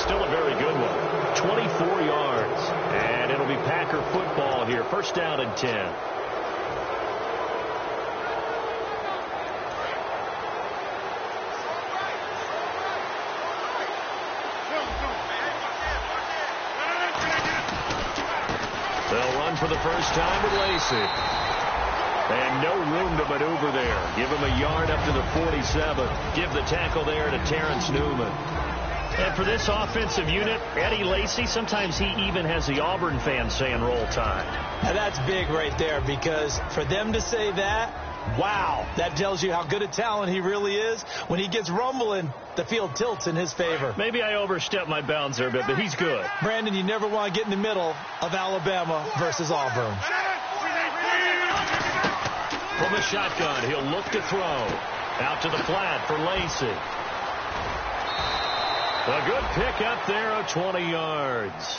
still a very good one. 24 yards. And it'll be Packer football here. First down and 10. They'll run for the first time with Lacey. And no room to maneuver there. Give him a yard up to the 47. Give the tackle there to Terrence Newman. And for this offensive unit, Eddie Lacy, sometimes he even has the Auburn fans saying roll tide. And that's big right there, because for them to say that, wow, that tells you how good a talent he really is. When he gets rumbling, the field tilts in his favor. Maybe I overstepped my bounds there a bit, but he's good. Brandon, you never want to get in the middle of Alabama versus Auburn. From the shotgun, he'll look to throw. Out to the flat for Lacey. A good pick up there of 20 yards.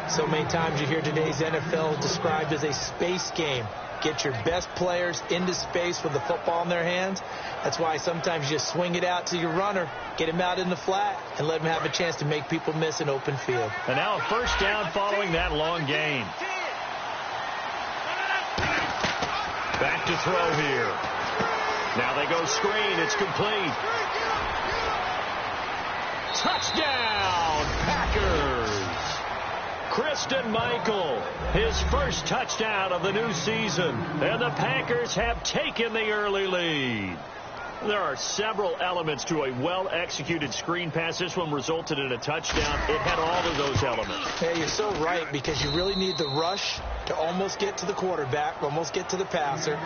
So many times you hear today's NFL described as a space game. Get your best players into space with the football in their hands. That's why sometimes you just swing it out to your runner, get him out in the flat, and let him have a chance to make people miss an open field. And now a first down following that long gain. Back to throw here. Now they go screen. It's complete. Touchdown, Packers. Christine Michael, his first touchdown of the new season. And the Packers have taken the early lead. There are several elements to a well-executed screen pass. This one resulted in a touchdown. It had all of those elements. Yeah, you're so right, because you really need the rush to almost get to the quarterback, almost get to the passer.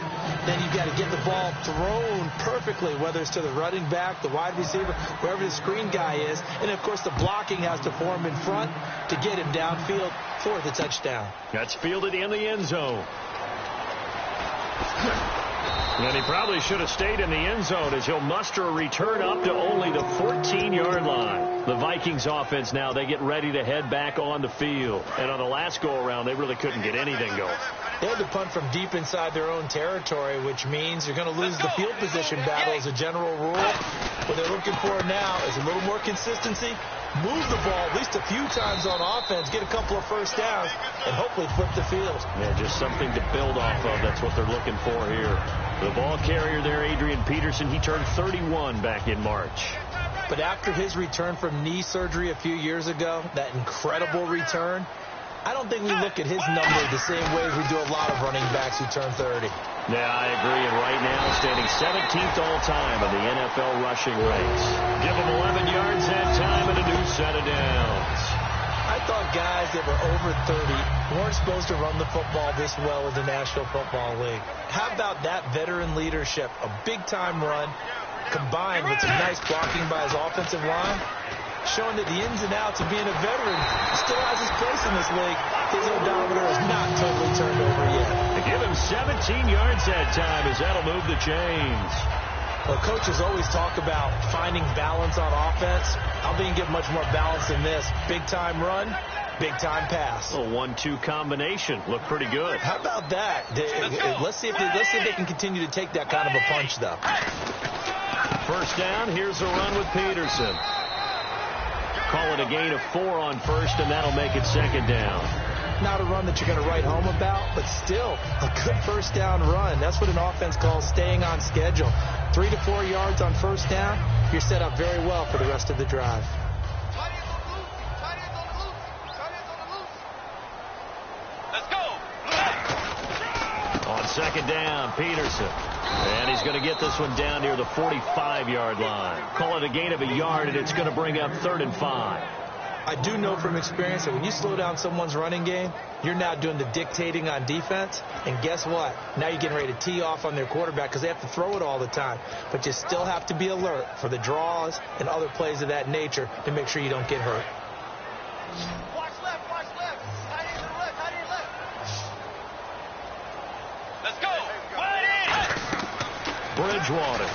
Then you've got to get the ball thrown perfectly, whether it's to the running back, the wide receiver, wherever the screen guy is. And, of course, the blocking has to form in front to get him downfield for the touchdown. That's fielded in the end zone. And he probably should have stayed in the end zone, as he'll muster a return up to only the 14-yard line. The Vikings offense now, they get ready to head back on the field. And on the last go-around, they really couldn't get anything going. They had to punt from deep inside their own territory, which means you're going to lose the field position battle as a general rule. What they're looking for now is a little more consistency, move the ball at least a few times on offense, get a couple of first downs, and hopefully flip the field. Yeah, just something to build off of. That's what they're looking for here. The ball carrier there, Adrian Peterson, he turned 31 back in March. But after his return from knee surgery a few years ago, that incredible return, I don't think we look at his number the same way as we do a lot of running backs who turn 30. Yeah, I agree. And right now, standing 17th all-time in the NFL rushing race. Give him 11 yards that time and a new set of downs. I thought guys that were over 30 weren't supposed to run the football this well in the National Football League. How about that veteran leadership? A big-time run combined with some nice blocking by his offensive line, showing that the ins and outs of being a veteran still has his place in this league. His odometer is not totally turned over yet. To give him 17 yards that time, as that'll move the chains. Well, coaches always talk about finding balance on offense. I'll be give much more balance than this. Big-time run, big-time pass. A 1-2 combination. Looked pretty good. How about that? Let's see if they can continue to take that kind of a punch, though. First down, here's a run with Peterson. Call it a gain of 4 on first, and that'll make it second down. Not a run that you're going to write home about, but still a good first down run. That's what an offense calls staying on schedule. 3 to 4 yards on first down, you're set up very well for the rest of the drive. Let's go. On second down, Peterson. And he's going to get this one down near the 45-yard line. Call it a gain of a yard, and it's going to bring up 3rd and 5. I do know from experience that when you slow down someone's running game, you're now doing the dictating on defense. And guess what? Now you're getting ready to tee off on their quarterback because they have to throw it all the time. But you still have to be alert for the draws and other plays of that nature to make sure you don't get hurt. Watch left, watch left. Tight end to the left, tight end left. Let's go. Bridgewater.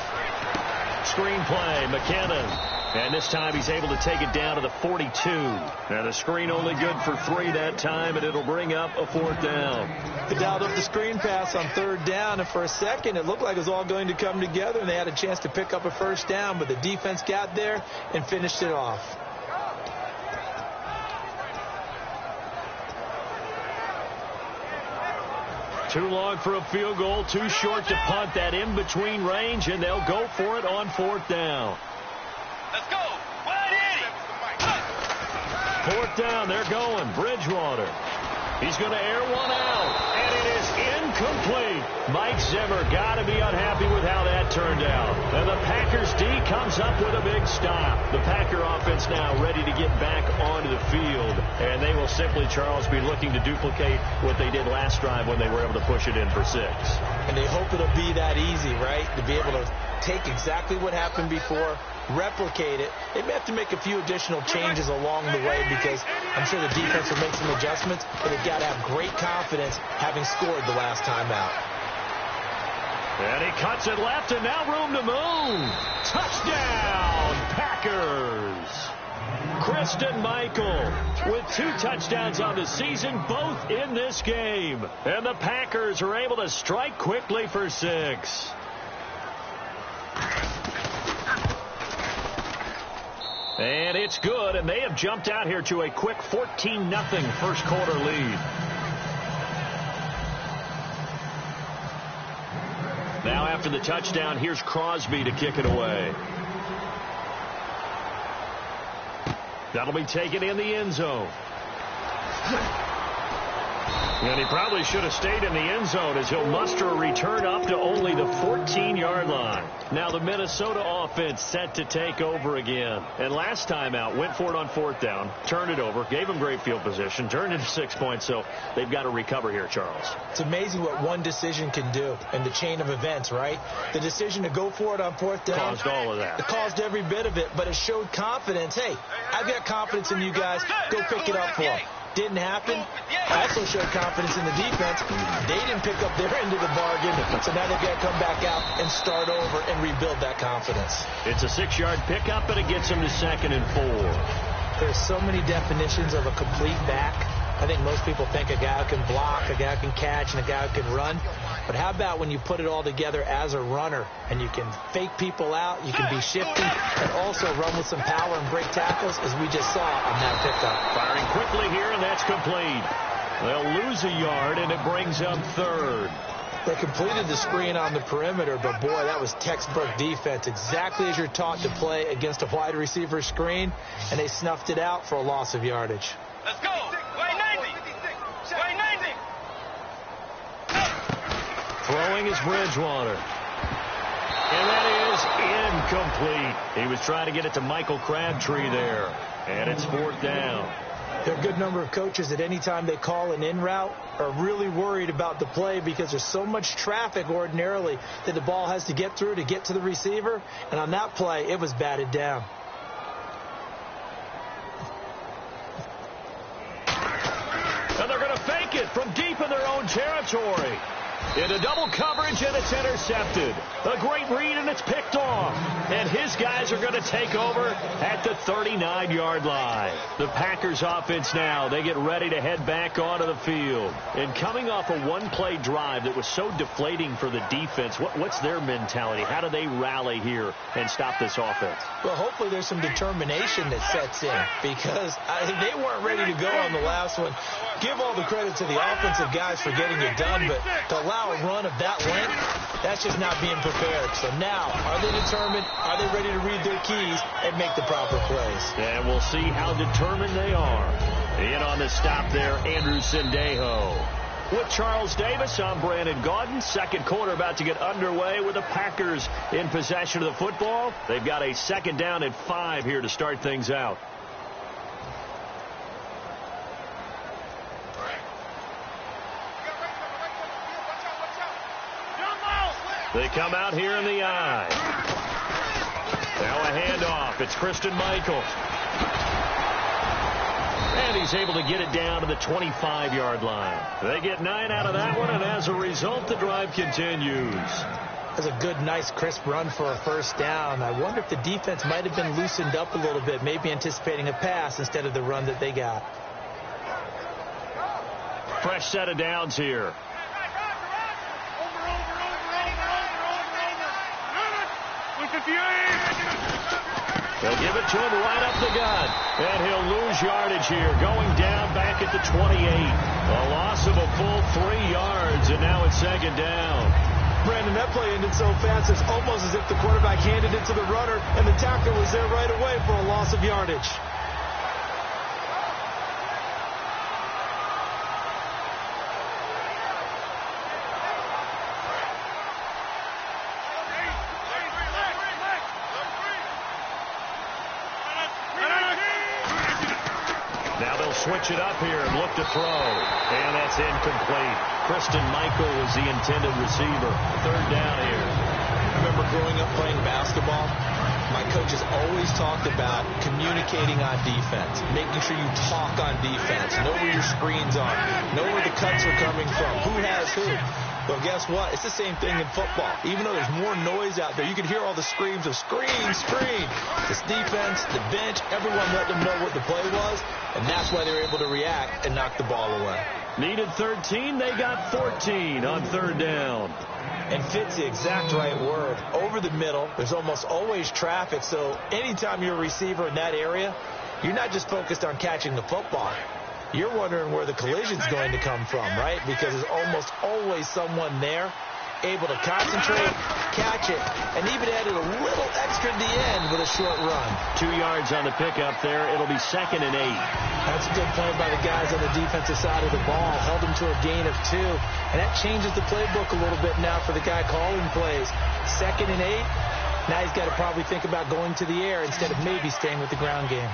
Screen play, McKinnon. And this time he's able to take it down to the 42. Now the screen only good for 3 that time, and it'll bring up a 4th down. They dialed up the screen pass on 3rd down, and for a second it looked like it was all going to come together, and they had a chance to pick up a first down, but the defense got there and finished it off. Too long for a field goal, too short to punt. That in-between range, and they'll go for it on 4th down. Let's go. 180. 4th down, they're going. Bridgewater. He's going to air one out, and it is incomplete. Mike Zimmer got to be unhappy with how that turned out. And the Packers D comes up with a big stop. The Packer offense now ready to get back onto the field, and they will simply, Charles, be looking to duplicate what they did last drive when they were able to push it in for 6. And they hope it'll be that easy, right, to be able to take exactly what happened before, replicate it. They may have to make a few additional changes along the way because I'm sure the defense will make some adjustments, but they've got to have great confidence having scored the last time out. And he cuts it left, and now room to move. Touchdown, Packers. Kristen Michael with 2 touchdowns on the season, both in this game. And the Packers are able to strike quickly for 6. And it's good, and they have jumped out here to a quick 14-0 first quarter lead. Now after the touchdown, here's Crosby to kick it away. That'll be taken in the end zone. And he probably should have stayed in the end zone as he'll muster a return up to only the 14-yard line. Now the Minnesota offense set to take over again. And last time out, went for it on 4th down, turned it over, gave them great field position, turned into 6 points, so they've got to recover here, Charles. It's amazing what one decision can do in the chain of events, right? The decision to go for it on 4th down. Caused all of that. It caused every bit of it, but it showed confidence. Hey, I've got confidence in you guys. Go pick it up for them. Didn't happen. Also showed confidence in the defense. They didn't pick up their end of the bargain, so now they've got to come back out and start over and rebuild that confidence. It's a 6-yard pickup, and it gets them to 2nd and 4. There's so many definitions of a complete back. I think most people think a guy who can block, a guy who can catch, and a guy who can run. But how about when you put it all together as a runner and you can fake people out, you can be shifty, and also run with some power and break tackles, as we just saw on that pickup. Firing quickly here, and that's complete. They'll lose a yard, and it brings up 3rd. They completed the screen on the perimeter, but boy, that was textbook defense, exactly as you're taught to play against a wide receiver screen, and they snuffed it out for a loss of yardage. Let's go. 190. 190. Throwing is Bridgewater. And that is incomplete. He was trying to get it to Michael Crabtree there. And it's 4th down. There are a good number of coaches that any time they call an in route are really worried about the play because there's so much traffic ordinarily that the ball has to get through to get to the receiver. And on that play, it was batted down. And they're going to fake it from deep in their own territory. Into double coverage, and it's intercepted. A great read, and it's picked off. And his guys are going to take over at the 39-yard line. The Packers offense now, they get ready to head back onto the field. And coming off a one-play drive that was so deflating for the defense, what's their mentality? How do they rally here and stop this offense? Well, hopefully there's some determination that sets in because they weren't ready to go on the last one. Give all the credit to the offensive guys for getting it done, but to allow a run of that length, that's just not being prepared. So now, are they determined? Are they ready to read their keys and make the proper plays? And we'll see how determined they are. In on the stop there, Andrew Sendejo. With Charles Davis, I'm Brandon Gaudin. Second quarter about to get underway with the Packers in possession of the football. They've got a 2nd down and 5 here to start things out. They come out here in the eye. Now a handoff. It's Kristen Michael. And he's able to get it down to the 25-yard line. They get 9 out of that one, and as a result, the drive continues. That's a good, nice, crisp run for a 1st down. I wonder if the defense might have been loosened up a little bit, maybe anticipating a pass instead of the run that they got. Fresh set of downs here. They'll give it to him right up the gut. And he'll lose yardage here. Going down back at the 28. A loss of a full 3 yards, and now it's second down. Brandon, that play ended so fast, it's almost as if the quarterback handed it to the runner, and the tackler was there right away for a loss of yardage. Now they'll switch it up here and look to throw. And that's incomplete. Kristen Michael was the intended receiver. Third down here. I remember growing up playing basketball. My coaches always talked about communicating on defense, making sure you talk on defense, know where your screens are, know where the cuts are coming from, who has who. Well, guess what? It's the same thing in football. Even though there's more noise out there, you can hear all the screams of screen, screen. This defense, the bench, everyone let them know what the play was, and that's why they were able to react and knock the ball away. Needed 13, they got 14 on third down. And fit's the exact right word. Over the middle, there's almost always traffic, so anytime you're a receiver in that area, you're not just focused on catching the football. You're wondering where the collision's going to come from, right? Because there's almost always someone there able to concentrate, catch it, and even added a little extra at the end with a short run. 2 yards on the pickup there. It'll be 2nd and 8. That's a good play by the guys on the defensive side of the ball. Held them to a gain of 2. And that changes the playbook a little bit now for the guy calling plays. 2nd and 8. Now he's got to probably think about going to the air instead of maybe staying with the ground game.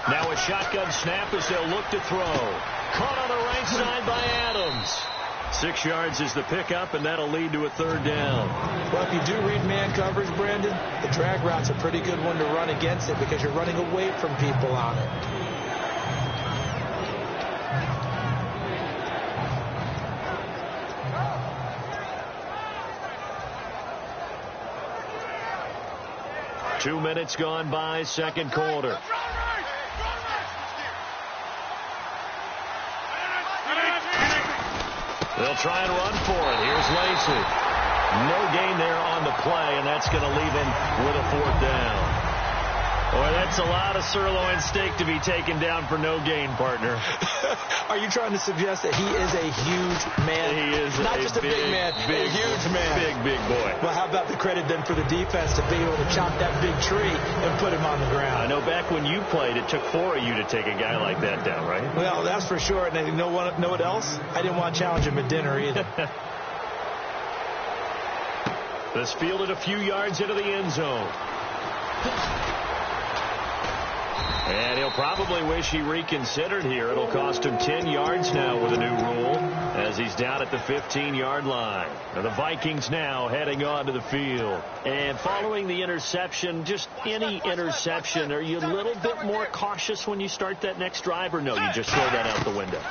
Now a shotgun snap as they'll look to throw. Caught on the right side by Adams. 6 yards is the pickup, and that'll lead to a third down. Well, if you do read man coverage, Brandon, the drag route's a pretty good one to run against it because you're running away from people on it. Two minutes gone by, second quarter. They'll try and run for it. Here's Lacey. No gain there on the play, and that's going to leave him with a fourth down. Boy, that's a lot of sirloin steak to be taken down for no gain, partner. Are you trying to suggest that he is a huge man? He is not just a big man, a huge man. Big boy. Well, how about the credit then for the defense to be able to chop that big tree and put him on the ground? I know back when you played, it took 4 of you to take a guy like that down, right? Well, that's for sure. And you know what else? I didn't want to challenge him at dinner either. This fielded a few yards into the end zone. And he'll probably wish he reconsidered here. It'll cost him 10 yards now with a new rule as he's down at the 15-yard line. Now the Vikings now heading onto the field. And following the interception, just any interception, are you a little bit more cautious when you start that next drive, or no, you just throw that out the window?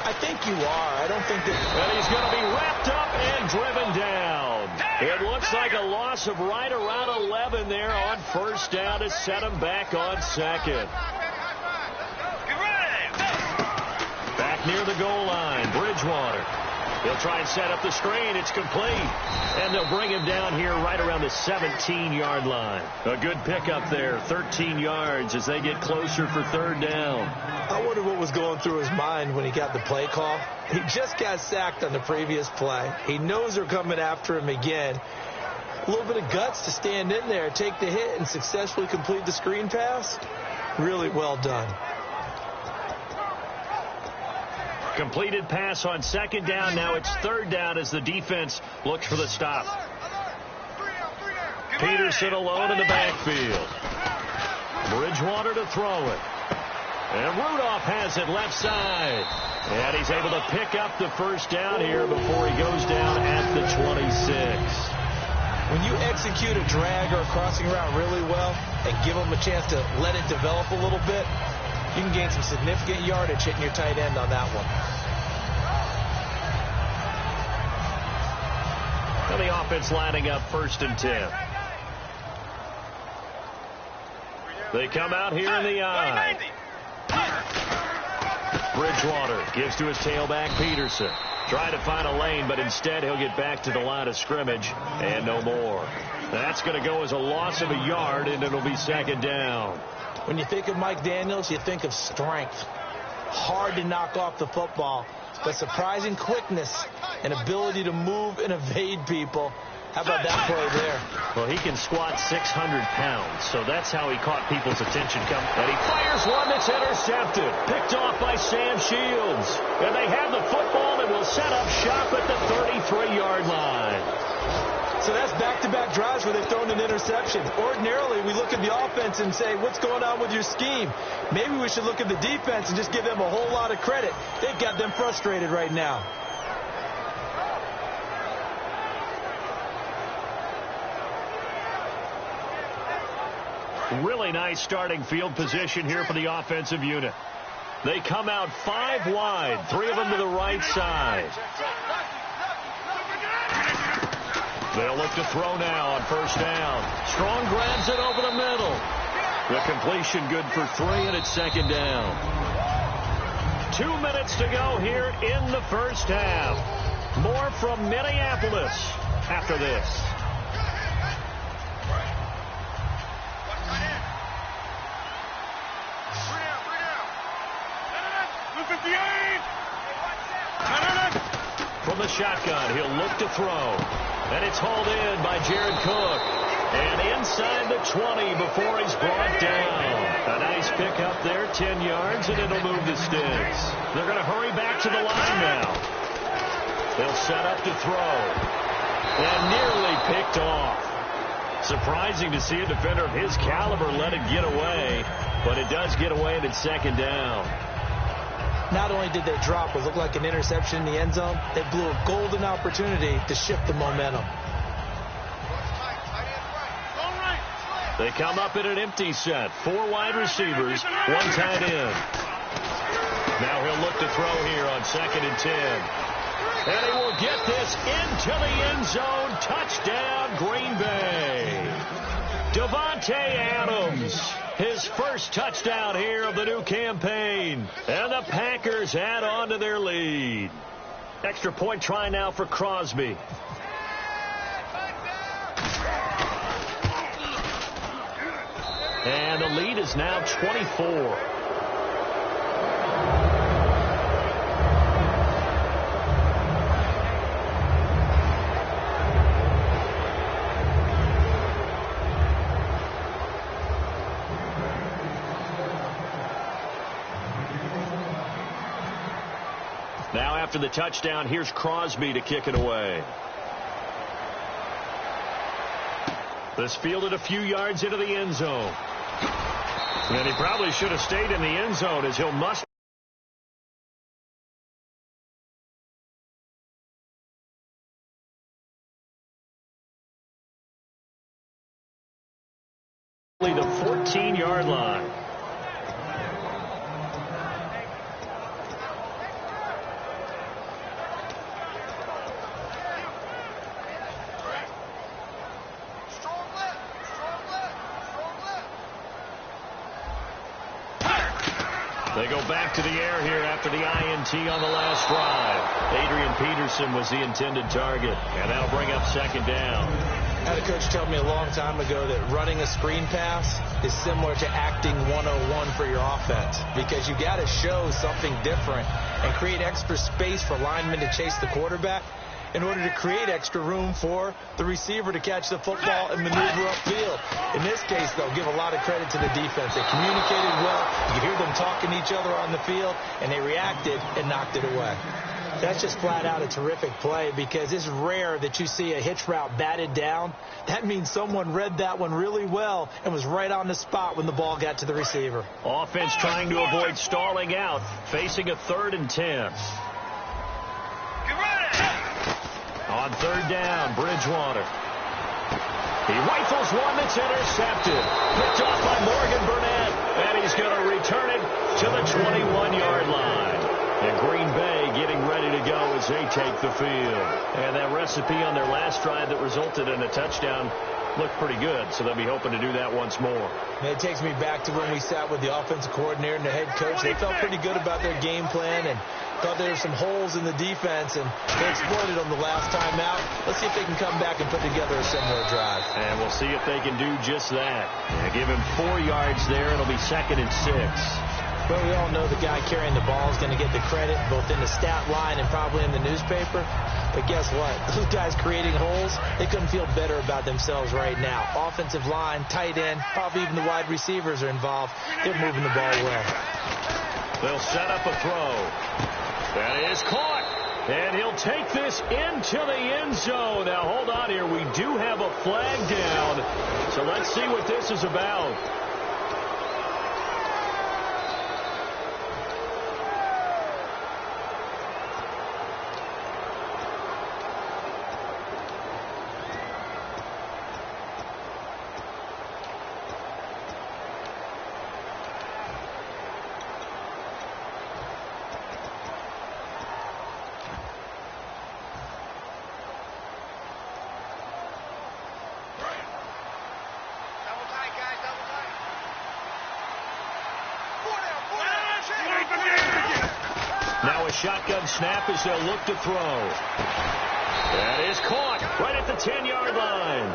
I think you are. I don't think that... And he's going to be wrapped up and driven down. It looks like a loss of right around 11 there on first down to set him back on second. Back near the goal line, Bridgewater. He'll try and set up the screen. It's complete. And they'll bring him down here right around the 17-yard line. A good pickup there, 13 yards as they get closer for third down. I wonder what was going through his mind when he got the play call. He just got sacked on the previous play. He knows they're coming after him again. A little bit of guts to stand in there, take the hit, and successfully complete the screen pass. Really well done. Completed pass on second down. Now it's third down as the defense looks for the stop. Peterson alone in the backfield. Bridgewater to throw it. And Rudolph has it left side. And he's able to pick up the first down here before he goes down at the 26. When you execute a drag or a crossing route really well and give them a chance to let it develop a little bit, you can gain some significant yardage hitting your tight end on that one. And the offense lining up 1st and 10. They come out here in the eye. Bridgewater gives to his tailback, Peterson. Trying to find a lane, but instead he'll get back to the line of scrimmage and no more. That's going to go as a loss of a yard, and it'll be second down. When you think of Mike Daniels, you think of strength. Hard to knock off the football, but surprising quickness and ability to move and evade people. How about that play there? Well, he can squat 600 pounds, so that's how he caught people's attention. And he fires one that's intercepted. Picked off by Sam Shields. And they have the football and will set up shop at the 33-yard line. So that's back-to-back drives where they've thrown an interception. Ordinarily, we look at the offense and say, what's going on with your scheme? Maybe we should look at the defense and just give them a whole lot of credit. They've got them frustrated right now. Really nice starting field position here for the offensive unit. They come out 5 wide, 3 of them to the right side. They'll look to throw now on first down. Strong grabs it over the middle. The completion good for 3, and it's second down. 2 minutes to go here in the first half. More from Minneapolis after this. From the shotgun, he'll look to throw. And it's hauled in by Jared Cook. And inside the 20 before he's brought down. A nice pickup there, 10 yards, and it'll move the sticks. They're going to hurry back to the line now. They'll set up to throw. And nearly picked off. Surprising to see a defender of his caliber let it get away. But it does get away, and it's second down. Not only did they drop what looked like an interception in the end zone, they blew a golden opportunity to shift the momentum. They come up in an empty set. 4 wide receivers, 1 tight end. Now he'll look to throw here on 2nd and 10. And he will get this into the end zone. Touchdown, Green Bay. Davante Adams. His first touchdown here of the new campaign. And the Packers add on to their lead. Extra point try now for Crosby. And the lead is now 24. Now after the touchdown, here's Crosby to kick it away. This fielded a few yards into the end zone. And he probably should have stayed in the end zone as he'll must. The 14-yard line. They go back to the air here after the INT on the last drive. Adrian Peterson was the intended target, and that'll bring up second down. I had a coach tell me a long time ago that running a screen pass is similar to acting 101 for your offense, because you got to show something different and create extra space for linemen to chase the quarterback in order to create extra room for the receiver to catch the football and maneuver upfield. In this case, they'll give a lot of credit to the defense. They communicated well. You hear them talking to each other on the field, and they reacted and knocked it away. That's just flat out a terrific play, because it's rare that you see a hitch route batted down. That means someone read that one really well and was right on the spot when the ball got to the receiver. Offense trying to avoid stalling out, facing a 3rd and 10. On 3rd down, Bridgewater. He rifles one that's intercepted. Picked off by Morgan Burnett. And he's going to return it to the 21-yard line. And Green Bay getting ready to go as they take the field. And that recipe on their last drive that resulted in a touchdown looked pretty good, so they'll be hoping to do that once more. And it takes me back to when we sat with the offensive coordinator and the head coach. They felt pretty good about their game plan and thought there were some holes in the defense, and they exploited them the last time out. Let's see if they can come back and put together a similar drive. And we'll see if they can do just that. Give him 4 yards there. It'll be 2nd and 6. Well, we all know the guy carrying the ball is going to get the credit both in the stat line and probably in the newspaper. But guess what? Those guys creating holes, they couldn't feel better about themselves right now. Offensive line, tight end, probably even the wide receivers are involved. They're moving the ball well. They'll set up a throw. That is caught. And he'll take this into the end zone. Now, hold on here. We do have a flag down. So let's see what this is about. Now a shotgun snap as they'll look to throw. That is caught right at the 10-yard line.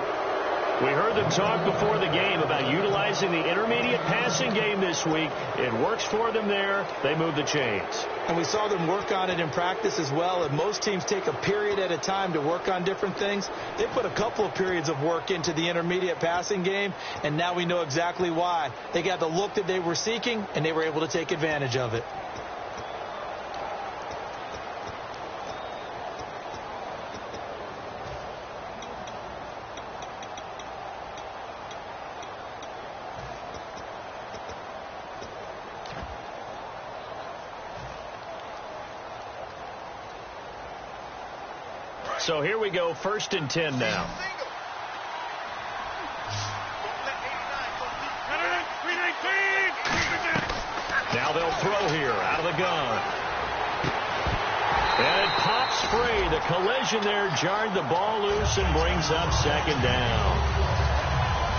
We heard them talk before the game about utilizing the intermediate passing game this week. It works for them there. They move the chains. And we saw them work on it in practice as well. And most teams take a period at a time to work on different things. They put a couple of periods of work into the intermediate passing game, and now we know exactly why. They got the look that they were seeking, and they were able to take advantage of it. So here we go, 1st and 10 now. Now they'll throw here out of the gun. And it pops free. The collision there jarred the ball loose and brings up 2nd down.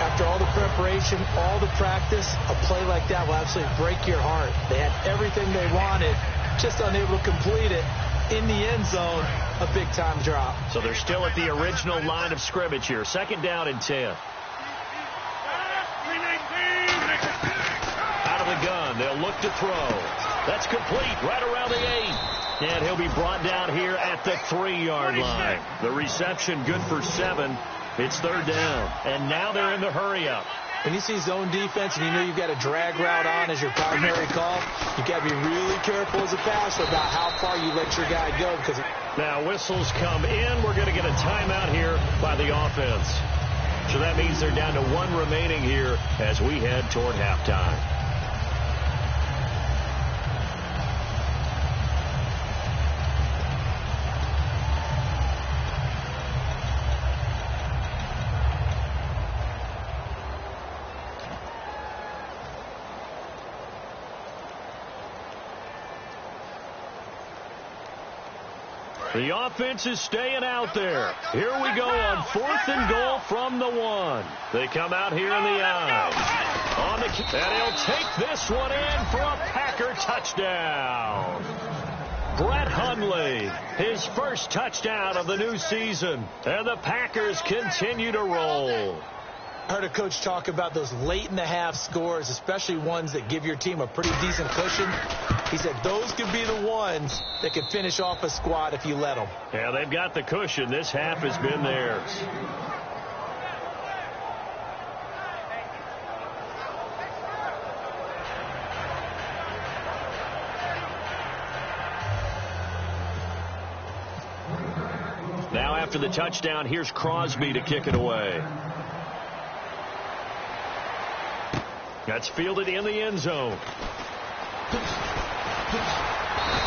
After all the preparation, all the practice, a play like that will absolutely break your heart. They had everything they wanted, just unable to complete it. In the end zone, a big-time drop. So they're still at the original line of scrimmage here. 2nd down and 10. Out of the gun, they'll look to throw. That's complete right around the 8. And he'll be brought down here at the 3-yard line. The reception good for 7. It's 3rd down. And now they're in the hurry-up. When you see zone defense and you know you've got a drag route on as your primary call, you've got to be really careful as a passer about how far you let your guy go. Now whistles come in. We're going to get a timeout here by the offense. So that means they're down to 1 remaining here as we head toward halftime. The offense is staying out there. Here we go on 4th and goal from the 1. They come out here in the eye. On the kick, and he'll take this one in for a Packer touchdown. Brett Hundley, his first touchdown of the new season. And the Packers continue to roll. I heard a coach talk about those late-in-the-half scores, especially ones that give your team a pretty decent cushion. He said those could be the ones that could finish off a squad if you let them. Yeah, they've got the cushion. This half has been theirs. Now after the touchdown, here's Crosby to kick it away. That's fielded in the end zone.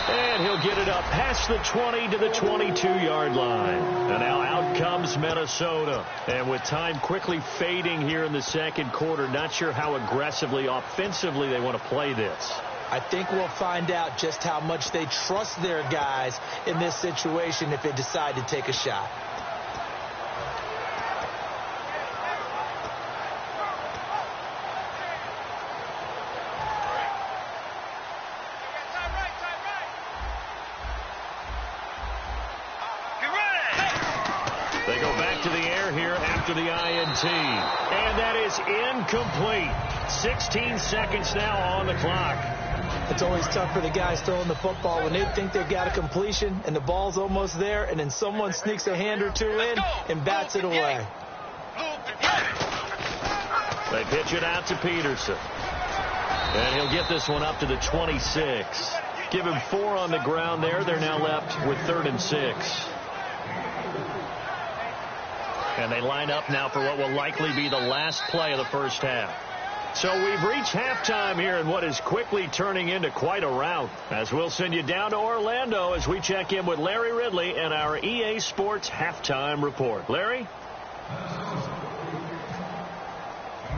And he'll get it up past the 20 to the 22-yard line. And now out comes Minnesota. And with time quickly fading here in the 2nd quarter, not sure how aggressively, offensively they want to play this. I think we'll find out just how much they trust their guys in this situation if they decide to take a shot. here after the INT. And that is incomplete. 16 seconds now on the clock. It's always tough for the guys throwing the football when they think they've got a completion and the ball's almost there, and then someone sneaks a hand or two in and bats it away. They pitch it out to Peterson. And he'll get this one up to the 26. Give him 4 on the ground there. They're now left with 3rd and 6. And they line up now for what will likely be the last play of the first half. So we've reached halftime here in what is quickly turning into quite a rout. As we'll send you down to Orlando as we check in with Larry Ridley and our EA Sports Halftime Report. Larry?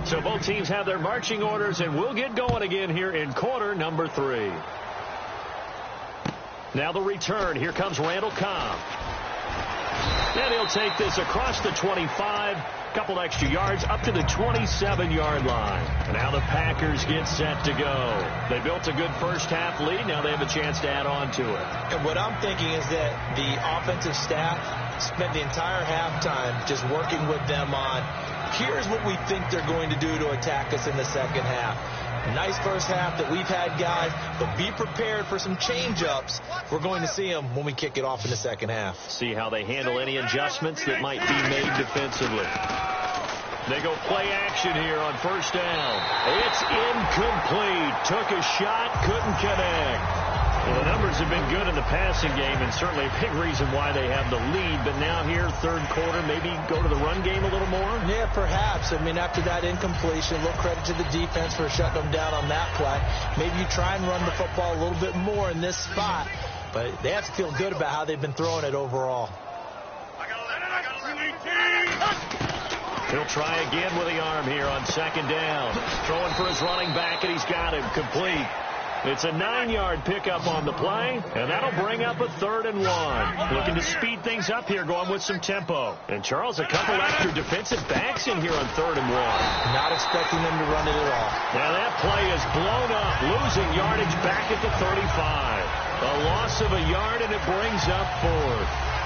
So both teams have their marching orders, and we'll get going again here in quarter number 3. Now the return. Here comes Randall Cobb. And he'll take this across the 25, couple extra yards up to the 27-yard line. And now the Packers get set to go. They built a good first half lead. Now they have a chance to add on to it. And what I'm thinking is that the offensive staff spent the entire halftime just working with them on, here's what we think they're going to do to attack us in the second half. Nice first half that we've had, guys, but be prepared for some change-ups. We're going to see them when we kick it off in the second half. See how they handle any adjustments that might be made defensively. They go play action here on first down. It's incomplete. Took a shot, couldn't connect. Well, the numbers have been good in the passing game, and certainly a big reason why they have the lead. But now here, third quarter, maybe go to the run game a little more? Yeah, perhaps. I mean, after that incompletion, a little credit to the defense for shutting them down on that play. Maybe you try and run the football a little bit more in this spot. But they have to feel good about how they've been throwing it overall. He'll try again with the arm here on second down. Throwing for his running back, and he's got him complete. It's a 9-yard pickup on the play, and that'll bring up a 3rd and 1. Looking to speed things up here, going with some tempo. And, Charles, a couple extra defensive backs in here on 3rd and 1. Not expecting them to run it at all. Now that play is blown up, losing yardage back at the 35. A loss of a yard, and it brings up 4th.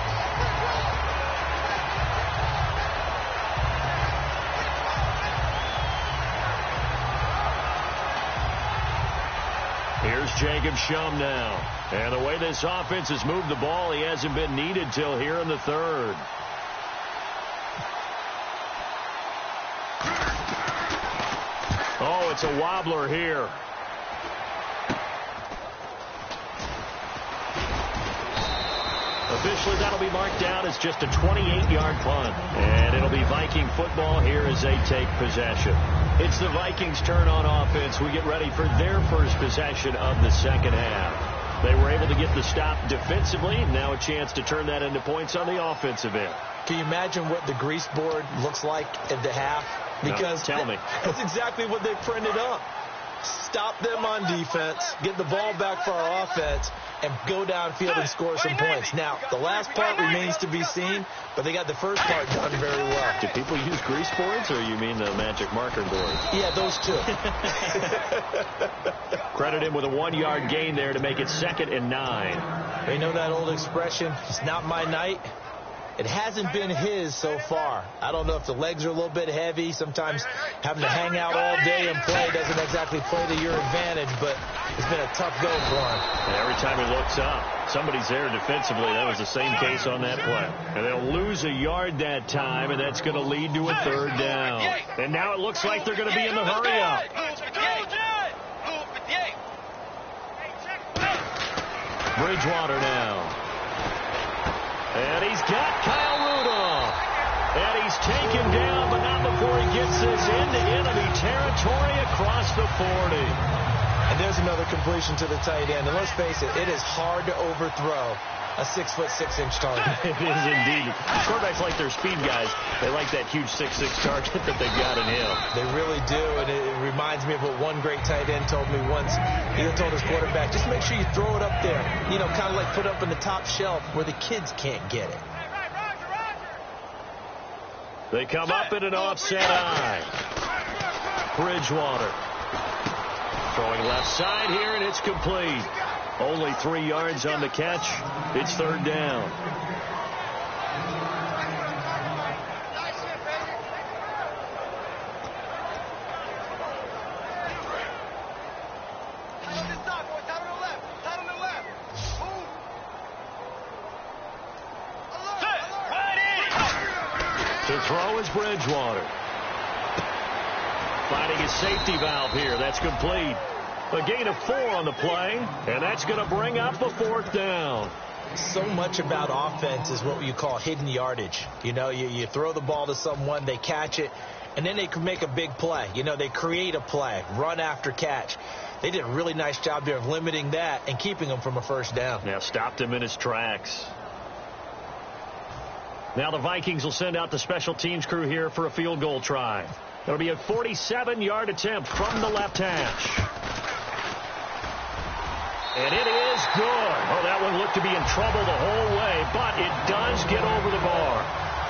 Here's Jacob Shum now. And the way this offense has moved the ball, he hasn't been needed till here in the 3rd. Oh, it's a wobbler here. Officially, that'll be marked down as just a 28-yard punt. And it'll be Viking football here as they take possession. It's the Vikings' turn on offense. We get ready for their first possession of the second half. They were able to get the stop defensively. Now a chance to turn that into points on the offensive end. Can you imagine what the grease board looks like at the half? Because no, tell me. That's exactly what they printed up. Stop them on defense, get the ball back for our offense, and go downfield and score some points. Now, the last part remains to be seen, but they got the first part done very well. Do people use grease boards, or you mean the magic marker boards? Yeah, those two. Credit him with a 1-yard gain there to make it 2nd and 9. They know that old expression, it's not my night. It hasn't been his so far. I don't know if the legs are a little bit heavy. Sometimes having to hang out all day and play doesn't exactly play to your advantage, but it's been a tough go for him. And every time he looks up, somebody's there defensively. That was the same case on that play. And they'll lose a yard that time, and that's going to lead to a 3rd down. And now it looks like they're going to be in the hurry-up. Bridgewater now. And he's got Kyle Rudolph. And he's taken down, but not before he gets this into enemy territory across the 40. And there's another completion to the tight end. And let's face it, it is hard to overthrow a 6'6" target. It is indeed. Quarterbacks like their speed guys. They like that huge 6'6" target that they've got in him. They really do, and it reminds me of what one great tight end told me once. He told his quarterback, just make sure you throw it up there. You know, kind of like put up in the top shelf where the kids can't get it. They come up in an offset eye. Bridgewater. Throwing left side here, and it's complete. Only 3 yards on the catch. It's 3rd down. throw is Bridgewater. Finding his safety valve here. That's complete. A gain of 4 on the play, and that's going to bring up a 4th down. So much about offense is what you call hidden yardage. You know, you throw the ball to someone, they catch it, and then they can make a big play. You know, they create a play, run after catch. They did a really nice job there of limiting that and keeping him from a first down. Now stopped him in his tracks. Now the Vikings will send out the special teams crew here for a field goal try. It'll be a 47-yard attempt from the left hash. And it is good. Oh, that one looked to be in trouble the whole way, but it does get over the bar.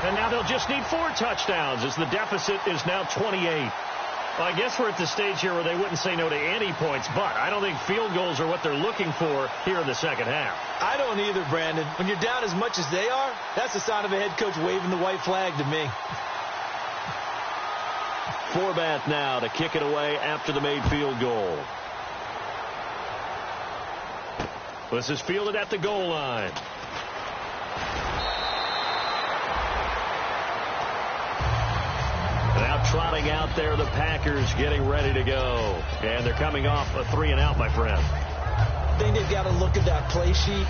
And now they'll just need 4 touchdowns as the deficit is now 28. Well, I guess we're at the stage here where they wouldn't say no to any points, but I don't think field goals are what they're looking for here in the second half. I don't either, Brandon. When you're down as much as they are, that's the sign of a head coach waving the white flag to me. Forbath now to kick it away after the made field goal. This is fielded at the goal line. Now trotting out there, the Packers getting ready to go. And they're coming off a 3-and-out, my friend. I think they've got to look at that play sheet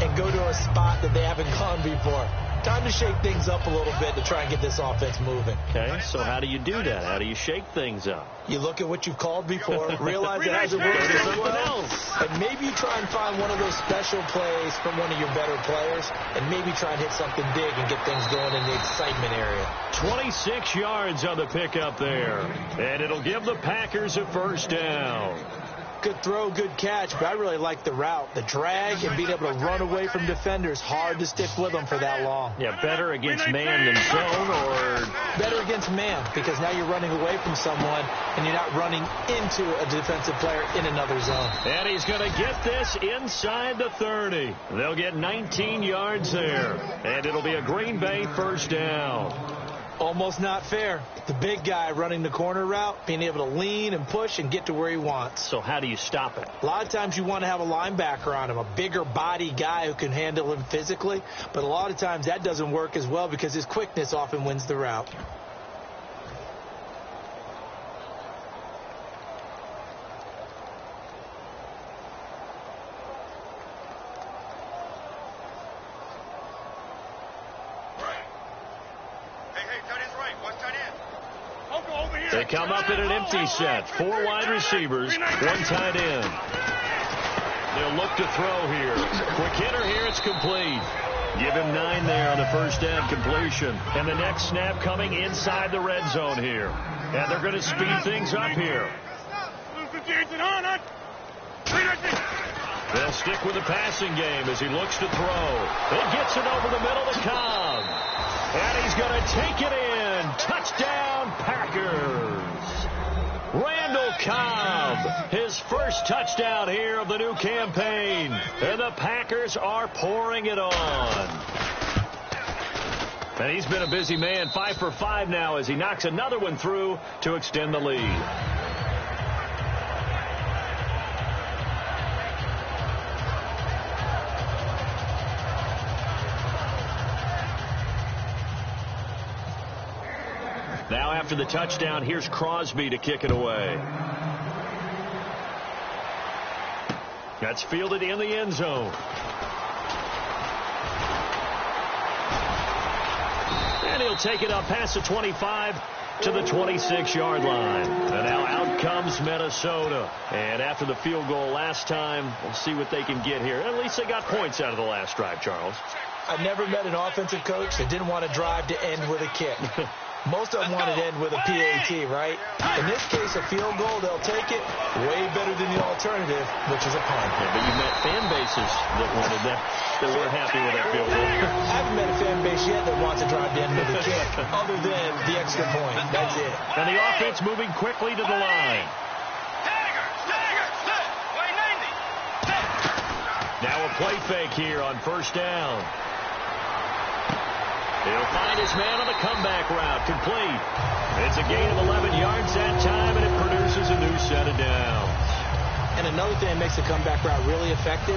and go to a spot that they haven't gone before. Time to shake things up a little bit to try and get this offense moving. Okay, so how do you do that? How do you shake things up? You look at what you've called before, realize it hasn't worked so well, and maybe you try and find one of those special plays from one of your better players, and maybe try and hit something big and get things going in the excitement area. 26 yards on the pickup there, and it'll give the Packers a first down. Good throw, good catch, but I really like the route. The drag and being able to run away from defenders, hard to stick with them for that long. Yeah, better against man than zone, or better against man, because now you're running away from someone and you're not running into a defensive player in another zone. And he's going to get this inside the 30. They'll get 19 yards there, and it'll be a Green Bay first down. Almost not fair. The big guy running the corner route, being able to lean and push and get to where he wants. So how do you stop it? A lot of times you want to have a linebacker on him, a bigger body guy who can handle him physically. But a lot of times that doesn't work as well because his quickness often wins the route. They come up in an empty set. 4 wide receivers, 1 tight end. They'll look to throw here. Quick hitter here. It's complete. Give him 9 there on the first down completion. And the next snap coming inside the red zone here. And they're going to speed things up here. They'll stick with the passing game as he looks to throw. He gets it over the middle to Cobb. And he's going to take it in. Touchdown, Packers. Randall Cobb, his first touchdown here of the new campaign. And the Packers are pouring it on. And he's been a busy man, 5 for 5 now as he knocks another one through to extend the lead. Now after the touchdown, here's Crosby to kick it away. That's fielded in the end zone. And he'll take it up past the 25 to the 26-yard line. And now out comes Minnesota. And after the field goal last time, we'll see what they can get here. At least they got points out of the last drive, Charles. I've never met an offensive coach that didn't want to drive to end with a kick. Most of them want to end with a PAT, right? In this case, a field goal, they'll take it. Way better than the alternative, which is a punt. Yeah, but you've met fan bases that wanted that were happy with that field goal. I haven't met a fan base yet that wants to drive to end with a kick, other than the extra point. That's it. And the offense moving quickly to the line. Now a play fake here on first down. He'll find his man on the comeback route. Complete. It's a gain of 11 yards that time, and it produces a new set of downs. And another thing that makes the comeback route really effective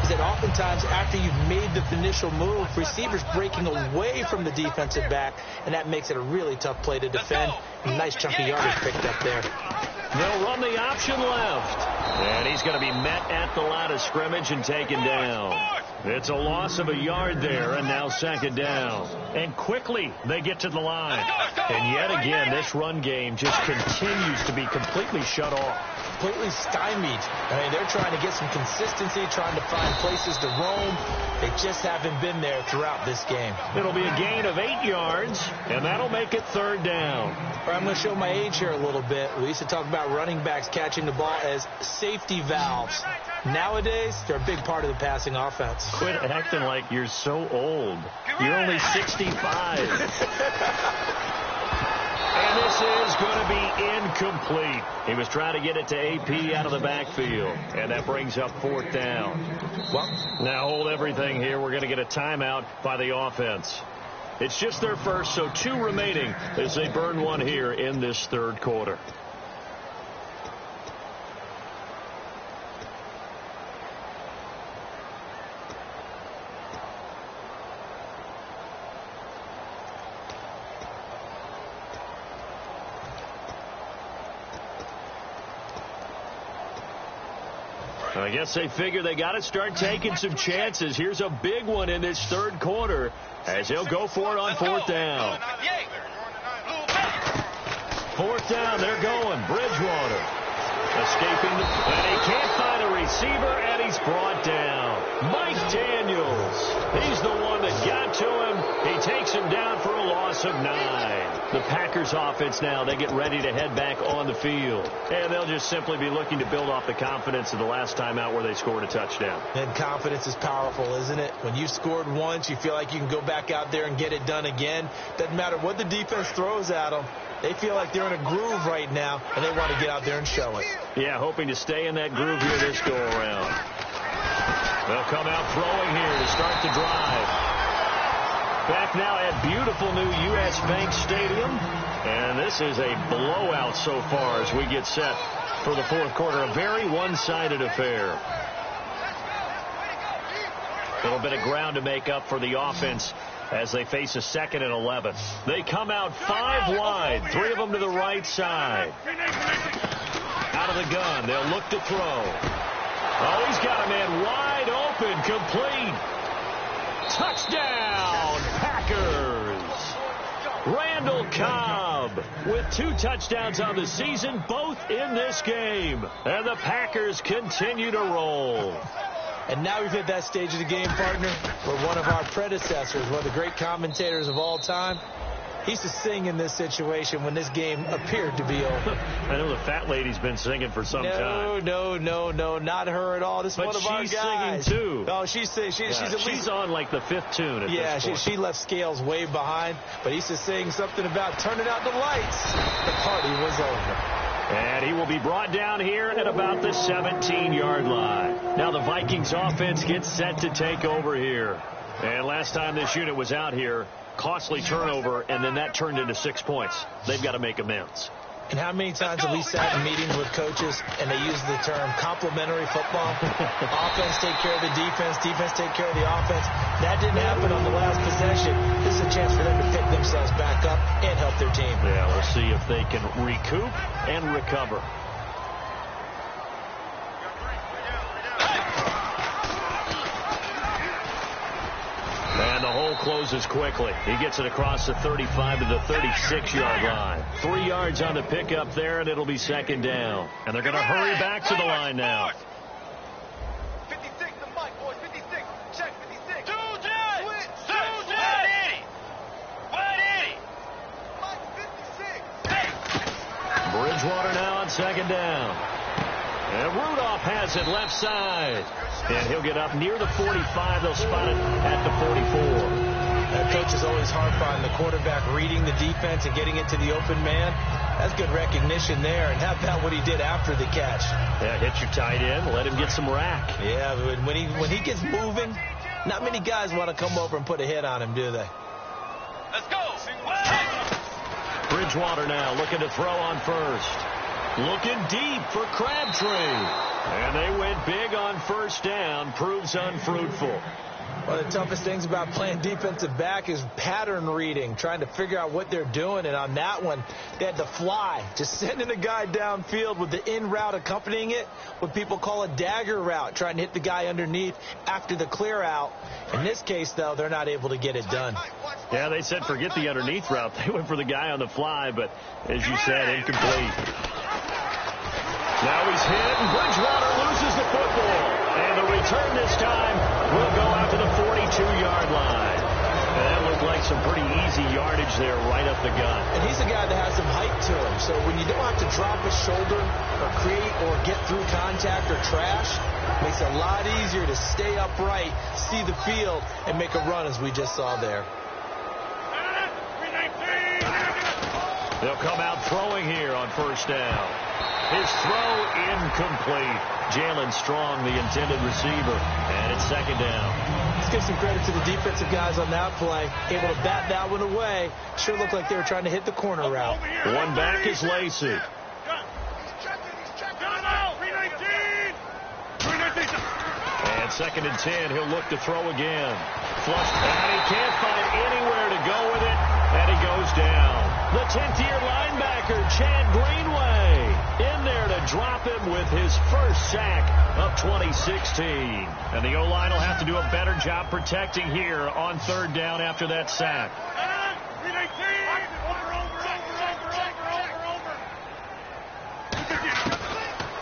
is that oftentimes after you've made the initial move, receivers breaking away from the defensive back, and that makes it a really tough play to defend. Nice chunky yardage picked up there. They'll run the option left. And he's going to be met at the line of scrimmage and taken down. It's a loss of a yard there, and now second down. And quickly they get to the line. And yet again, this run game just continues to be completely shut off. Completely stymied. I mean, they're trying to get some consistency, trying to find places to roam. They just haven't been there throughout this game. It'll be a gain of 8 yards, and that'll make it third down. I'm going to show my age here a little bit. We used to talk about running backs catching the ball as safety valves. Nowadays, they're a big part of the passing offense. Quit acting like you're so old. You're only 65. And this is going to be incomplete. He was trying to get it to AP out of the backfield. And that brings up fourth down. Well, now hold everything here. We're going to get a timeout by the offense. It's just their first, so 2 remaining as they burn one here in this third quarter. I guess they figure they got to start taking some chances. Here's a big one in this third quarter as he'll go for it on fourth down. Fourth down, they're going. Bridgewater escaping and he can't find a receiver, and he's brought down. Mike Daniels, he's the one that got to him. He takes him down for a loss of 9. The Packers offense now, they get ready to head back on the field. And they'll just simply be looking to build off the confidence of the last time out where they scored a touchdown. And confidence is powerful, isn't it? When you've scored once, you feel like you can go back out there and get it done again. Doesn't matter what the defense throws at them. They feel like they're in a groove right now, and they want to get out there and show it. Yeah, hoping to stay in that groove here this go-around. They'll come out throwing here to start the drive. Back now at beautiful new U.S. Bank Stadium. And this is a blowout so far as we get set for the fourth quarter. A very one-sided affair. A little bit of ground to make up for the offense as they face a 2nd and 11. They come out 5 wide, 3 of them to the right side. Out of the gun, they'll look to throw. Oh, he's got a man wide open, complete. Touchdown, Packers. Randall Cobb with 2 touchdowns on the season, both in this game. And the Packers continue to roll. And now we've hit that stage of the game, partner, where one of our predecessors, one of the great commentators of all time, he used to sing in this situation when this game appeared to be over. I know the fat lady's been singing for some time. No, not her at all. This is one of our guys. But she's singing, too. Oh, she's on like the 5th tune at this point. She left Scales way behind, but he used to sing something about turning out the lights. The party was over. And he will be brought down here at about the 17-yard line. Now the Vikings offense gets set to take over here. And last time this unit was out here, costly turnover, and then that turned into 6 points. They've got to make amends. And how many times have we sat in meetings with coaches and they use the term complementary football? Offense take care of the defense, defense take care of the offense. That didn't happen on the last possession. This is a chance for them to pick themselves back up and help their team. Yeah, we'll see if they can recoup and recover. And the hole closes quickly. He gets it across the 35 to the 36-yard line. 3 yards on the pickup there, and it'll be second down. And they're going to hurry back to the line now. 56, the mic, boys. 56. Check 56. 2 Bridgewater now on second down. And Rudolph has it left side. And he'll get up near the 45. They'll spot it at the 44. That coach is always harp on the quarterback reading the defense and getting it to the open man. That's good recognition there. And how about what he did after the catch? Yeah, hit your tight end. Let him get some rack. Yeah, when he gets moving, not many guys want to come over and put a hit on him, do they? Let's go. Bridgewater now looking to throw on first. Looking deep for Crabtree. And they went big on first down. Proves unfruitful. One of the toughest things about playing defensive back is pattern reading, trying to figure out what they're doing. And on that one, they had to fly, just sending a guy downfield with the in route accompanying it, what people call a dagger route, trying to hit the guy underneath after the clear out. In this case, though, they're not able to get it done. Yeah, they said forget the underneath route. They went for the guy on the fly, but as you said, incomplete. Now he's hit, and Bridgewater loses the football. And the return this time will go out to the 42-yard line. And that looked like some pretty easy yardage there right up the gut. And he's a guy that has some height to him. So when you don't have to drop a shoulder or create or get through contact or trash, it makes it a lot easier to stay upright, see the field, and make a run as we just saw there. They'll come out throwing here on first down. His throw incomplete. Jalen Strong, the intended receiver, and it's second down. Let's give some credit to the defensive guys on that play. Able to bat that one away. Sure looked like they were trying to hit the corner route. One back is Lacey. And second and 10, he'll look to throw again. Flushed, and he can't find anywhere to go with it, and he goes down. The 10th-year linebacker, Chad Greenway, in there to drop him with his first sack of 2016. And the O-line will have to do a better job protecting here on third down after that sack.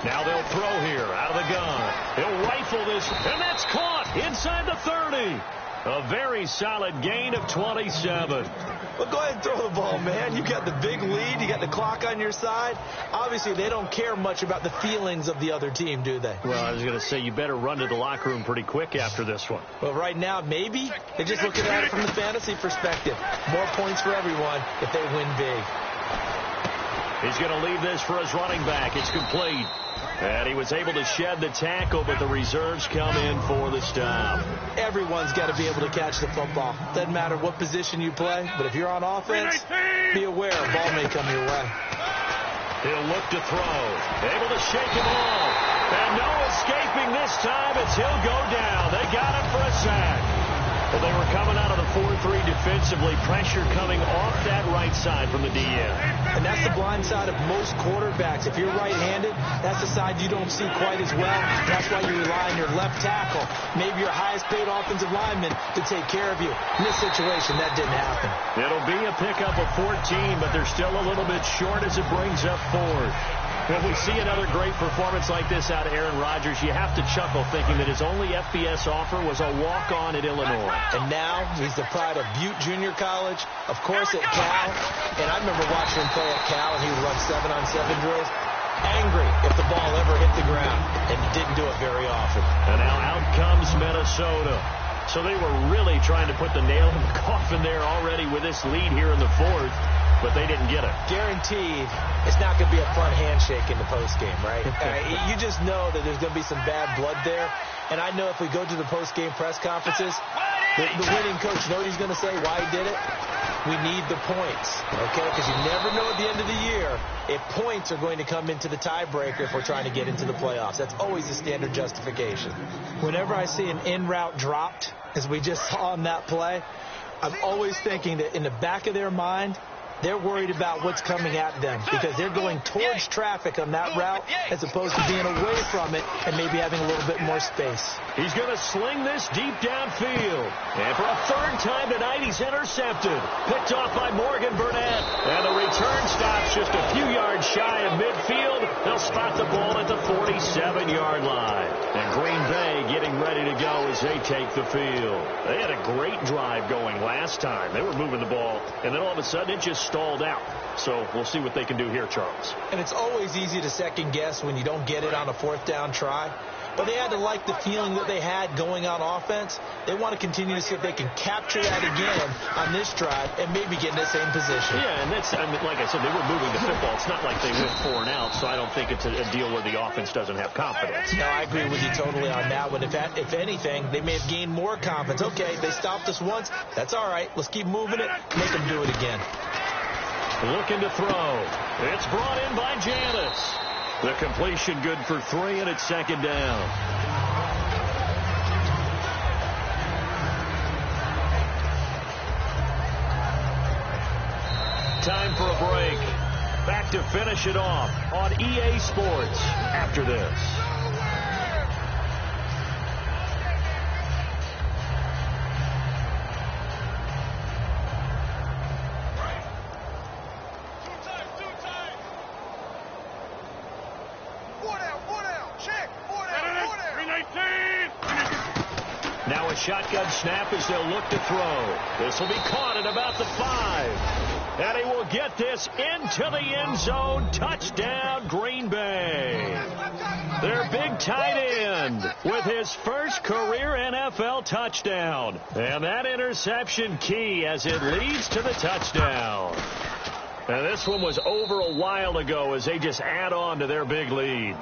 Now they'll throw here out of the gun. He'll rifle this, and that's caught inside the 30. A very solid gain of 27. Well, go ahead and throw the ball, man. You got the big lead. You got the clock on your side. Obviously, they don't care much about the feelings of the other team, do they? Well, I was going to say, you better run to the locker room pretty quick after this one. Well, right now, maybe. They're just looking at it from the fantasy perspective. More points for everyone if they win big. He's going to leave this for his running back. It's complete. And he was able to shed the tackle, but the reserves come in for the stop. Everyone's got to be able to catch the football. Doesn't matter what position you play, but if you're on offense, be aware a ball may come your way. He'll look to throw. Able to shake him off. And no escaping this time as he'll go down. They got him for a sack. Well, they were coming out of the 4-3 defensively. Pressure coming off that right side from the DN. And that's the blind side of most quarterbacks. If you're right-handed, that's the side you don't see quite as well. That's why you rely on your left tackle, maybe your highest-paid offensive lineman, to take care of you. In this situation, that didn't happen. It'll be a pickup of 14, but they're still a little bit short as it brings up fourth. When we see another great performance like this out of Aaron Rodgers, you have to chuckle thinking that his only FBS offer was a walk-on at Illinois. And now he's the pride of Butte Junior College, of course at Cal. And I remember watching him play at Cal, and he would run 7-on-7 drills. Angry if the ball ever hit the ground, and he didn't do it very often. And now out comes Minnesota. So they were really trying to put the nail in the coffin there already with this lead here in the fourth. But they didn't get it. Guaranteed, it's not going to be a fun handshake in the postgame, right? You just know that there's going to be some bad blood there. And I know if we go to the postgame press conferences, the winning coach, you know what he's going to say, why he did it? We need the points, okay? Because you never know at the end of the year if points are going to come into the tiebreaker if we're trying to get into the playoffs. That's always a standard justification. Whenever I see an in route dropped, as we just saw on that play, I'm always thinking that in the back of their mind, they're worried about what's coming at them because they're going towards traffic on that route as opposed to being away from it and maybe having a little bit more space. He's going to sling this deep downfield. And for a third time tonight, he's intercepted. Picked off by Morgan Burnett. And the return stops just a few yards shy of midfield. They'll spot the ball at the 47-yard line. And Green Bay getting ready to go as they take the field. They had a great drive going last time. They were moving the ball, and then all of a sudden it just stalled out. So we'll see what they can do here, Charles. And it's always easy to second guess when you don't get it on a fourth down try. But they had to like the feeling that they had going on offense. They want to continue to see if they can capture that again on this drive and maybe get in the same position. Yeah, and that's, I mean, like I said, they were moving the football. It's not like they went 4 and out, so I don't think it's a deal where the offense doesn't have confidence. No, I agree with you totally on that one. If anything, they may have gained more confidence. Okay, they stopped us once. That's all right. Let's keep moving it. Make them do it again. Looking to throw. It's brought in by Janis. The completion good for 3, and it's second down. Time for a break. Back to finish it off on EA Sports after this. Now a shotgun snap as they'll look to throw. This will be caught at about the 5. And he will get this into the end zone. Touchdown, Green Bay. Their big tight end with his first career NFL touchdown. And that interception key as it leads to the touchdown. And this one was over a while ago as they just add on to their big lead.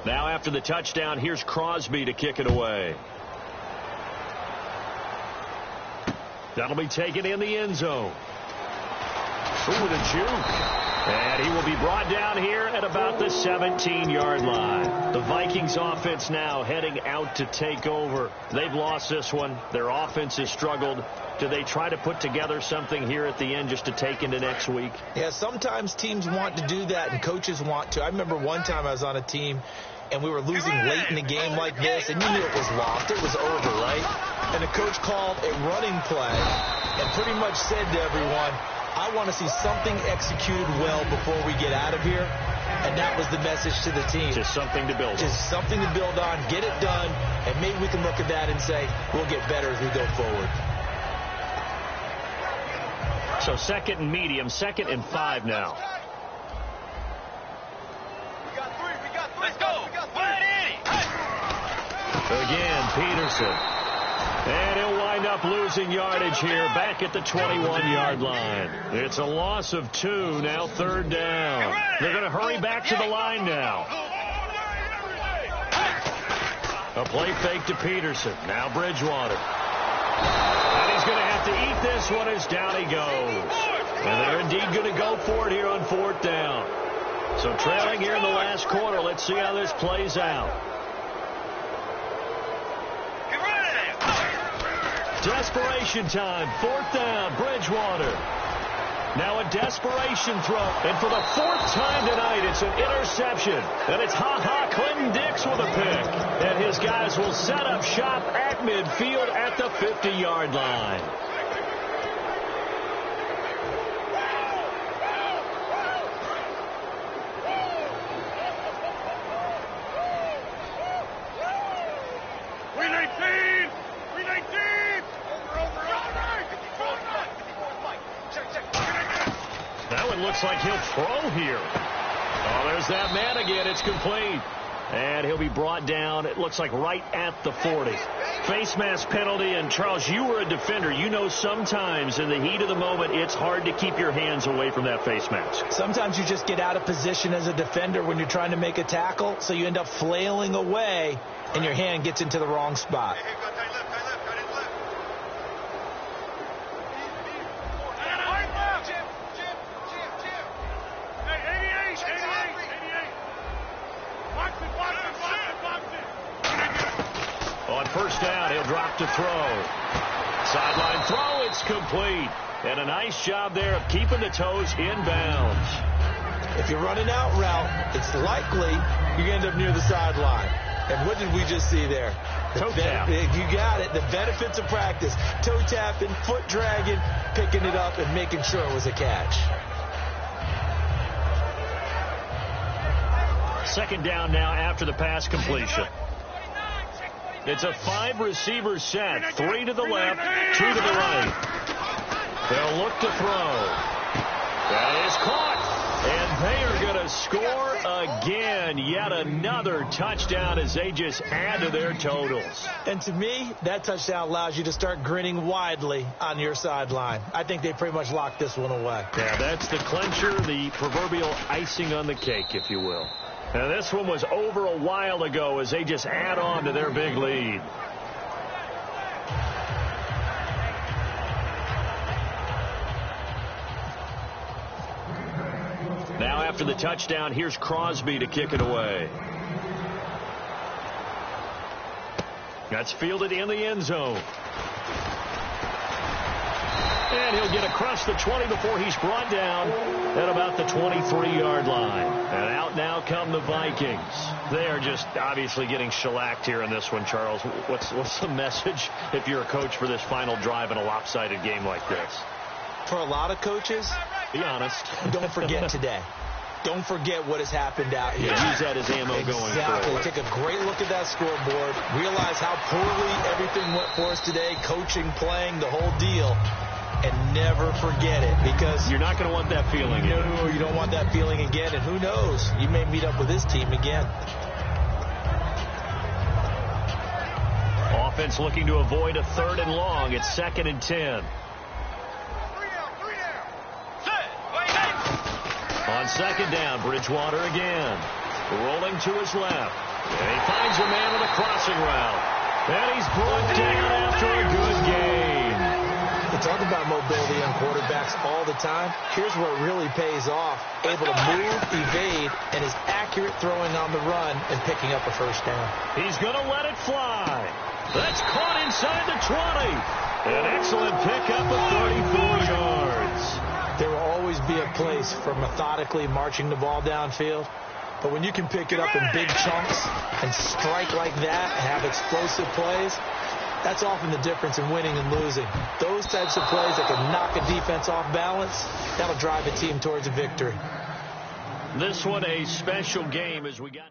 Now after the touchdown, here's Crosby to kick it away. That'll be taken in the end zone. Ooh, the juke. And he will be brought down here at about the 17-yard line. The Vikings offense now heading out to take over. They've lost this one. Their offense has struggled. Do they try to put together something here at the end just to take into next week? Yeah, sometimes teams want to do that and coaches want to. I remember one time I was on a team and we were losing late in the game like this, and you knew it was lost. It was over, right? And the coach called a running play and pretty much said to everyone, I want to see something executed well before we get out of here. And that was the message to the team. Just something to build on. Just something to build on, get it done, and maybe we can look at that and say, we'll get better as we go forward. So second and medium, 2nd and 5 now. We got 3. Let's go. Again, Peterson. And he'll wind up losing yardage here back at the 21-yard line. It's a loss of 2, now 3rd down. They're going to hurry back to the line now. A play fake to Peterson. Now Bridgewater. And he's going to have to eat this one as down he goes. And they're indeed going to go for it here on 4th down. So trailing here in the last quarter. Let's see how this plays out. Desperation time. 4th down. Bridgewater. Now a desperation throw. And for the 4th time tonight, it's an interception. And it's Clinton Dix with a pick. And his guys will set up shop at midfield at the 50-yard line. Looks like he'll throw here. Oh, there's that man again. It's complete. And he'll be brought down, it looks like right at the 40. Face mask penalty. And, Charles, you were a defender. You know sometimes in the heat of the moment, it's hard to keep your hands away from that face mask. Sometimes you just get out of position as a defender when you're trying to make a tackle, so you end up flailing away, and your hand gets into the wrong spot. On 1st down, he'll drop to throw. Sideline throw, it's complete. And a nice job there of keeping the toes inbounds. If you're running out route, it's likely you're going to end up near the sideline. And what did we just see there? Toe tap. You got it. The benefits of practice. Toe tapping, foot dragging, picking it up, and making sure it was a catch. 2nd down now after the pass completion. It's a 5-receiver set. 3 to the left, 2 to the right. They'll look to throw. That is caught. And they are going to score again. Yet another touchdown as they just add to their totals. And to me, that touchdown allows you to start grinning widely on your sideline. I think they pretty much locked this one away. Yeah, that's the clincher, the proverbial icing on the cake, if you will. And this one was over a while ago as they just add on to their big lead. after the touchdown, here's Crosby to kick it away. That's fielded in the end zone. And he'll get across the 20 before he's brought down at about the 23-yard line. And out now come the Vikings. They are just obviously getting shellacked here in this one, Charles. What's the message if you're a coach for this final drive in a lopsided game like this? For a lot of coaches, be honest. Don't forget today. Don't forget what has happened out here. Use that as ammo going forward. Exactly. Take a great look at that scoreboard. Realize how poorly everything went for us today. Coaching, playing, the whole deal. And never forget it, because you're not going to want that feeling again. No, you don't want that feeling again. And who knows? You may meet up with this team again. Offense looking to avoid a 3rd and long. It's 2nd and 10. On 2nd down, Bridgewater again. Rolling to his left. And he finds a man with a crossing route. And he's brought down after a good game. We talk about mobility on quarterbacks all the time. Here's where it really pays off. Able to move, evade, and is accurate throwing on the run and picking up a first down. He's going to let it fly. That's caught inside the 20. An excellent pickup of 34 yards. There will always be a place for methodically marching the ball downfield. But when you can pick it up in big chunks and strike like that and have explosive plays, that's often the difference in winning and losing. Those types of plays that can knock a defense off balance, that'll drive a team towards a victory. This one a special game as we got...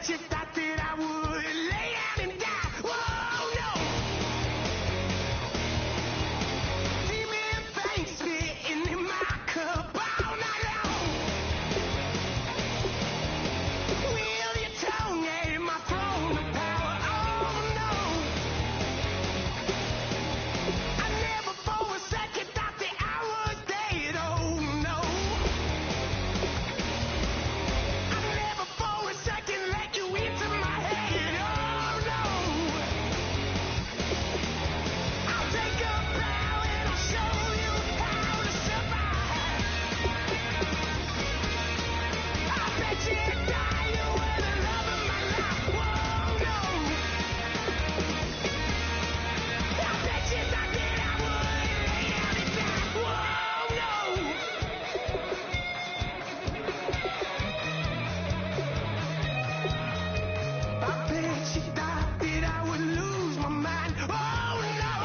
You thought that I would lay down and die. Whoa, no. Demon things spitting in my cup all night long. Wheel your tongue at my throne of power. Oh, no. I never for a second thought that I was dead. Oh, no. I never for a second let you into my head. Oh, no. I'll take a bow and I'll show you how to survive. I bet you die, you were the love of my life. Whoa, no. I bet you thought that I would lay down and die. Whoa, no. I bet you thought that I would lose my mind. Oh, no.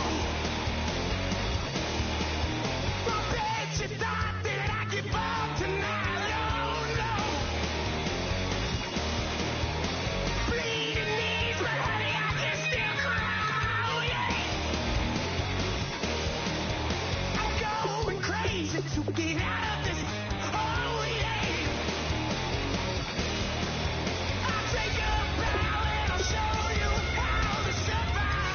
I bet you thought that I'd give up tonight. Oh, no. Bleeding knees, but honey, I can still cry. Oh, yeah. I'm going crazy to get out of this. Oh, yeah. I'll take a bow and I'll show you how to survive.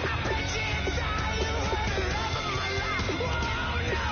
I bet you die, you were the love of my life. Whoa, no.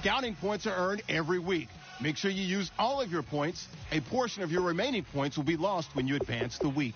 Scouting points are earned every week. Make sure you use all of your points. A portion of your remaining points will be lost when you advance the week.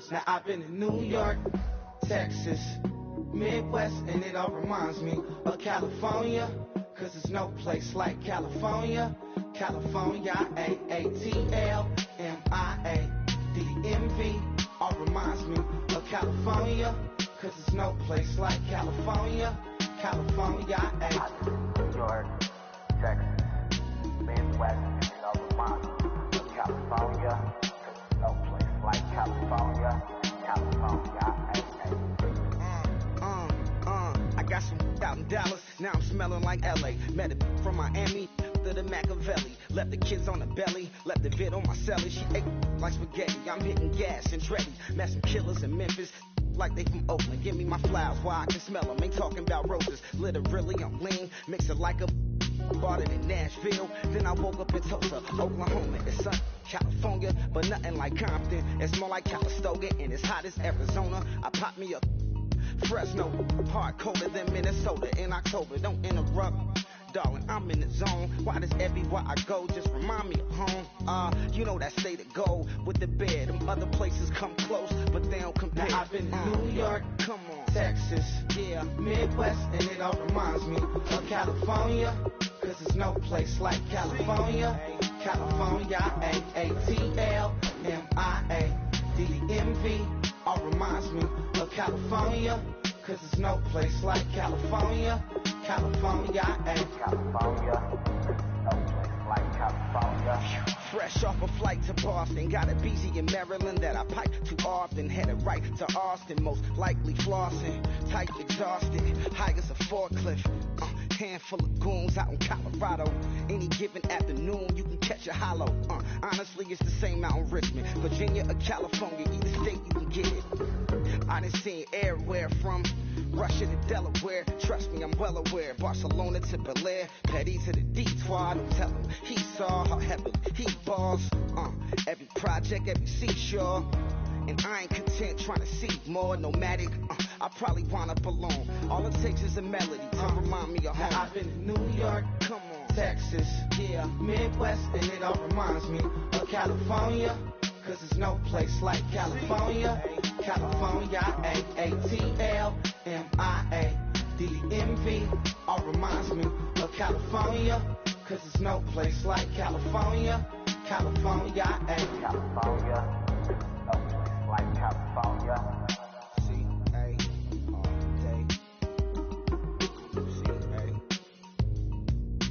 Now I've been in New York, Texas, Midwest, and it all reminds me of California, cause there's no place like California. California, A-A-T-L-M-I-A-D-M-V, all reminds me of California, cause there's no place like California. California, New York, Texas, Midwest, and it all reminds me of California, cause there's no place like California. California, I got some out in Dallas, now I'm smelling like LA. Met it from Miami to the Machiavelli. Left the kids on the belly, left the vid on my celly. She ate like spaghetti, I'm hitting gas and Dreddy. Met some killers in Memphis, like they from Oakland. Give me my flowers while I can smell them. Ain't talking about roses, literally I'm lean. Mix it like a bought it in Nashville. Then I woke up in Tulsa, Oklahoma. It's sun, California, but nothing like Compton. It's more like Calistoga and it's hot as Arizona. I pop me up Fresno, hard colder than Minnesota in October. Don't interrupt, darling, I'm in the zone. Why does everywhere I go just remind me of home? You know that state of gold with the bed. Them other places come close, but they don't compare. Now I've been in New York, come on, Texas, yeah, Midwest, and it all reminds me of California, cause there's no place like California. California, A-A-T-L-M-I-A-D-M-V, all reminds me of California, cause there's no place like California. California, California, no place like California. Fresh off a flight to Boston, got a BZ in Maryland that I pipe too often. Headed right to Austin, most likely flossing. Tight, exhausted, high as a forklift. Handful of goons out in Colorado. Any given afternoon, you can catch a hollow. Honestly, it's the same out in Richmond, Virginia or California. Either state, you can get it. I done seen everywhere from Russia to Delaware. Trust me, I'm well aware. Barcelona to Bel Air, Petty to the Detroit. Don't tell him he saw how heavily he balls. Every project, every seashore. And I ain't content trying to see more nomadic. I probably wind up alone. All it takes is a melody to remind me of home. Now I've been in New York, come on, Texas, yeah, Midwest, and it all reminds me of California, cause there's no place like California. California, A-A-T-L-M-I-A-D-M-V, all reminds me of California, cause there's no place like California. California, California, no place like California. C-A, all day. C-A,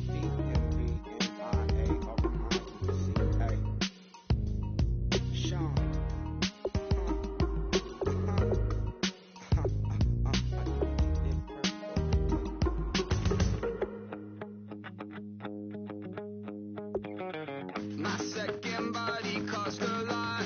D-M-V-M-I-A, all reminds me of C-A. Sean. My second body cost a lot.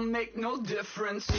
don't make no difference.